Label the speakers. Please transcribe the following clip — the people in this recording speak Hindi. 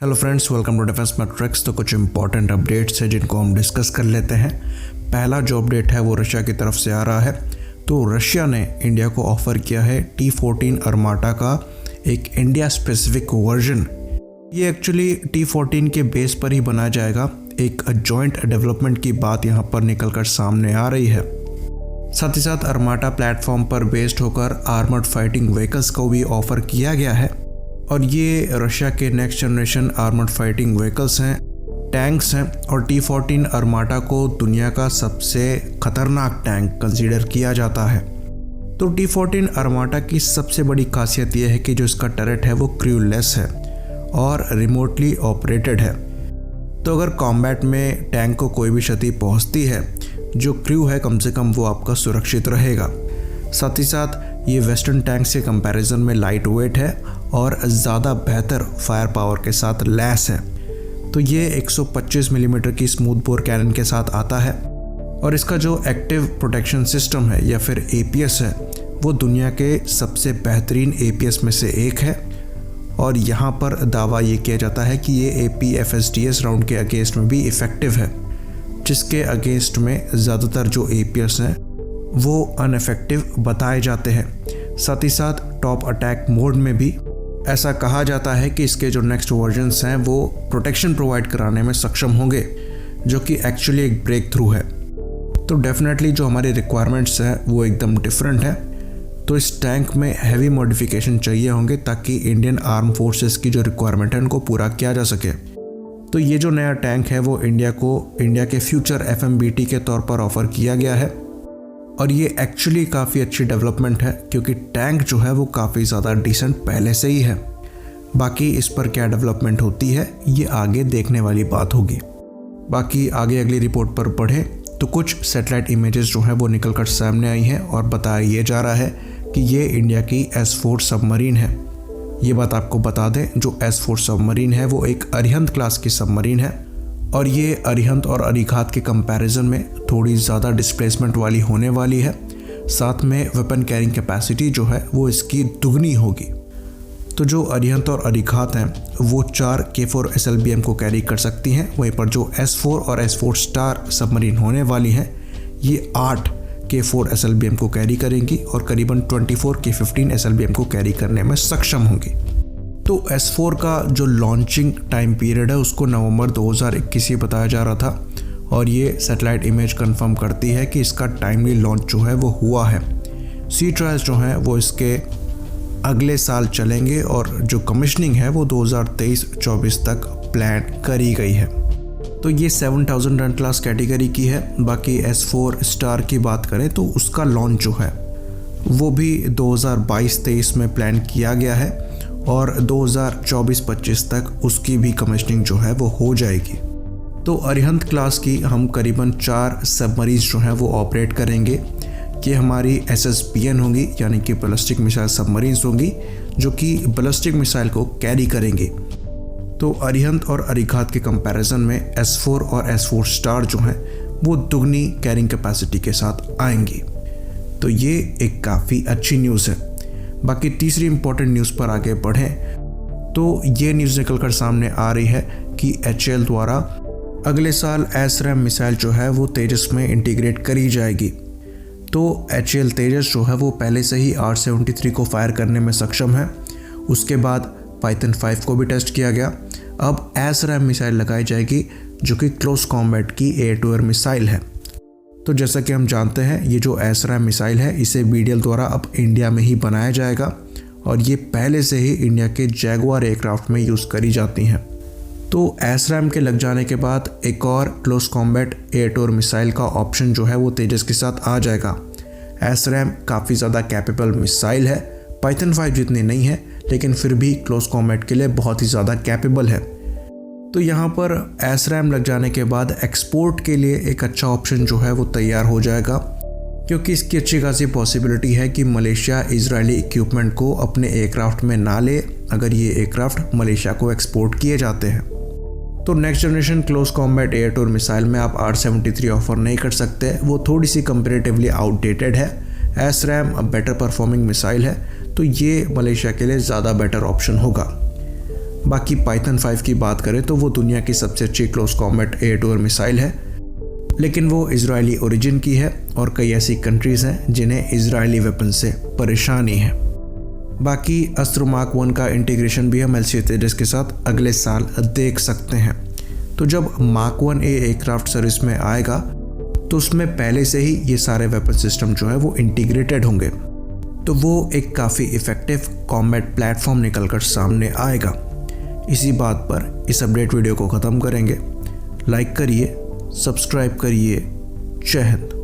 Speaker 1: Hello friends, welcome to defence matrix. तो कुछ इंपॉर्टेंट अपडेट्स हैं जिनको हम डिस्कस कर लेते हैं। पहला जो अपडेट है वो रशिया की तरफ से आ रहा है। तो रशिया ने इंडिया को ऑफर किया है T-14 अरमाटा का एक इंडिया स्पेसिफिक वर्जन। ये एक्चुअली T-14 के बेस पर ही बनाया जाएगा। एक जॉइंट डेवलपमेंट की बात यहाँ पर निकल कर सामने आ रही है। साथ ही साथ अरमाटा प्लेटफॉर्म पर बेस्ड होकर आर्मर्ड फाइटिंग व्हीकल्स को भी ऑफर किया गया है और ये रशिया के next generation armoured fighting vehicles हैं, टैंक्स हैं और T-14 अरमाटा को दुनिया का सबसे खतरनाक टैंक कंसीडर किया जाता है। तो T-14 अरमाटा की सबसे बड़ी खासियत यह है कि जो इसका टरेट है वो क्रूलेस है और रिमोटली ऑपरेटेड है। तो अगर कॉम्बैट में टैंक को कोई भी क्षति पहुंचती है, जो क्रू है कम से कम वो आपका सुरक्षित रहेगा। साथ ही साथ ये वेस्टर्न टैंक्स के कंपैरिजन में लाइट वेट है और ज़्यादा बेहतर फायर पावर के साथ लैस है। तो ये 125 मिलीमीटर की स्मूथ बोर कैनन के साथ आता है और इसका जो एक्टिव प्रोटेक्शन सिस्टम है या फिर APS है वो दुनिया के सबसे बेहतरीन APS में से एक है। और यहाँ पर दावा ये किया जाता है कि ये APFSDS राउंड के अगेंस्ट में भी इफ़ेक्टिव है, जिसके अगेंस्ट में ज़्यादातर जो APS हैं वो अनइफेक्टिव बताए जाते हैं। साथ ही साथ टॉप अटैक मोड में भी ऐसा कहा जाता है कि इसके जो नेक्स्ट वर्जन्स हैं वो प्रोटेक्शन प्रोवाइड कराने में सक्षम होंगे, जो कि एक्चुअली एक ब्रेक थ्रू है। तो डेफिनेटली जो हमारी रिक्वायरमेंट्स हैं वो एकदम डिफरेंट है। तो इस टैंक में हैवी मॉडिफिकेशन चाहिए होंगे ताकि इंडियन आर्म फोर्सेस की जो रिक्वायरमेंट है उनको पूरा किया जा सके। तो ये जो नया टैंक है वो इंडिया को इंडिया के फ्यूचर FMBT के तौर पर ऑफर किया गया है और ये एक्चुअली काफ़ी अच्छी डेवलपमेंट है क्योंकि टैंक जो है वो काफ़ी ज़्यादा डिसेंट पहले से ही है। बाकी इस पर क्या डेवलपमेंट होती है ये आगे देखने वाली बात होगी। बाकी आगे अगली रिपोर्ट पर पढ़ें तो कुछ सैटेलाइट इमेजेस जो हैं वो निकल कर सामने आई हैं और बताया ये जा रहा है कि ये इंडिया की S4 सबमरीन है। ये बात आपको बता दें, जो S4 सबमरीन है वो एक अरिहंत क्लास की सबमरीन है और ये अरिहंत और अरिघात के कंपैरिजन में थोड़ी ज़्यादा डिस्प्लेसमेंट वाली होने वाली है। साथ में वेपन कैरिंग कैपेसिटी जो है वो इसकी दुगनी होगी। तो जो अरिहंत और अरिघात हैं वो 4 K4 SLBM को कैरी कर सकती हैं, वहीं पर जो S4 और S4 स्टार सबमरीन होने वाली हैं ये 8 K4 SLBM को कैरी करेंगी और करीबन 24 K15 SLBM को कैरी करने में सक्षम होंगी। तो S4 का जो लॉन्चिंग टाइम पीरियड है उसको नवंबर 2021 ही बताया जा रहा था और ये सैटेलाइट इमेज कंफर्म करती है कि इसका टाइमली लॉन्च जो है वो हुआ है। सी ट्रायल्स जो हैं वो इसके अगले साल चलेंगे और जो कमिश्निंग है वो 2023-24 तक प्लान करी गई है। तो ये 7000 रन क्लास कैटेगरी की है। बाकी S4 स्टार की बात करें तो उसका लॉन्च जो है वो भी 2022-23 में प्लान किया गया है और 2024-25 तक उसकी भी कमिश्निंग जो है वो हो जाएगी। तो अरिहंत क्लास की हम करीबन 4 सबमरीन्स जो हैं वो ऑपरेट करेंगे। ये हमारी SSBN होंगी, यानी कि बैलिस्टिक मिसाइल सबमरीन्स होंगी, जो कि बैलिस्टिक मिसाइल को कैरी करेंगी। तो अरिहंत और अरिघात के कंपैरिजन में S4 और S4 स्टार जो हैं वो दुगनी कैरिंग कैपेसिटी के साथ आएंगी। तो ये एक काफ़ी अच्छी न्यूज़ है। बाकी तीसरी इंपॉर्टेंट न्यूज़ पर आगे बढ़ें तो ये न्यूज़ निकल कर सामने आ रही है कि HAL द्वारा अगले साल ASRAAM मिसाइल जो है वो तेजस में इंटीग्रेट करी जाएगी। तो HAL तेजस जो है वो पहले से ही R-73 को फायर करने में सक्षम है। उसके बाद पाइथन 5 को भी टेस्ट किया गया। अब ASRAAM मिसाइल लगाई जाएगी जो कि क्लोज कॉम्बैट की एयर टू एयर मिसाइल है। तो जैसा कि हम जानते हैं ये जो ASRAAM मिसाइल है इसे BDL द्वारा अब इंडिया में ही बनाया जाएगा और ये पहले से ही इंडिया के जैगुआर एयरक्राफ्ट में यूज़ करी जाती हैं। तो ASRAAM के लग जाने के बाद एक और close combat air to air missile का ऑप्शन जो है वो तेजस के साथ आ जाएगा। ASRAAM काफ़ी ज़्यादा कैपेबल मिसाइल है, पाइथन 5 जितनी नहीं है लेकिन फिर भी क्लोज कॉम्बैट के लिए बहुत ही ज़्यादा कैपेबल है। तो यहाँ पर ASRAAM लग जाने के बाद एक्सपोर्ट के लिए एक अच्छा ऑप्शन जो है वो तैयार हो जाएगा, क्योंकि इसकी अच्छी खासी पॉसिबिलिटी है कि मलेशिया इजरायली इक्विपमेंट को अपने एयरक्राफ्ट में ना ले अगर ये एयरक्राफ्ट मलेशिया को एक्सपोर्ट किए जाते हैं। तो next generation close combat air to air missile में आप R-73 ऑफर नहीं कर सकते, वो थोड़ी सी कंपेरेटिवली आउटडेटेड है। ASRAAM बेटर परफॉर्मिंग मिसाइल है तो ये मलेशिया के लिए ज़्यादा बेटर ऑप्शन होगा। बाकी पाइथन 5 की बात करें तो वो दुनिया की सबसे अच्छी close combat air to air missile है, लेकिन वो इजरायली ओरिजिन की है और कई ऐसी कंट्रीज़ हैं जिन्हें इजरायली वेपन से परेशानी है। बाकी अस्त्र मार्क 1 का इंटीग्रेशन भी हम एलसी तेजस के साथ अगले साल देख सकते हैं। तो जब मार्क 1A एयरक्राफ्ट सर्विस में आएगा तो उसमें पहले से ही ये सारे वेपन सिस्टम जो है वो इंटीग्रेटेड होंगे, तो वो एक काफ़ी इफ़ेक्टिव कॉम्बैट प्लेटफॉर्म निकल कर सामने आएगा। इसी बात पर इस अपडेट वीडियो को ख़त्म करेंगे। लाइक करिए, सब्सक्राइब करिए। जय हिंद।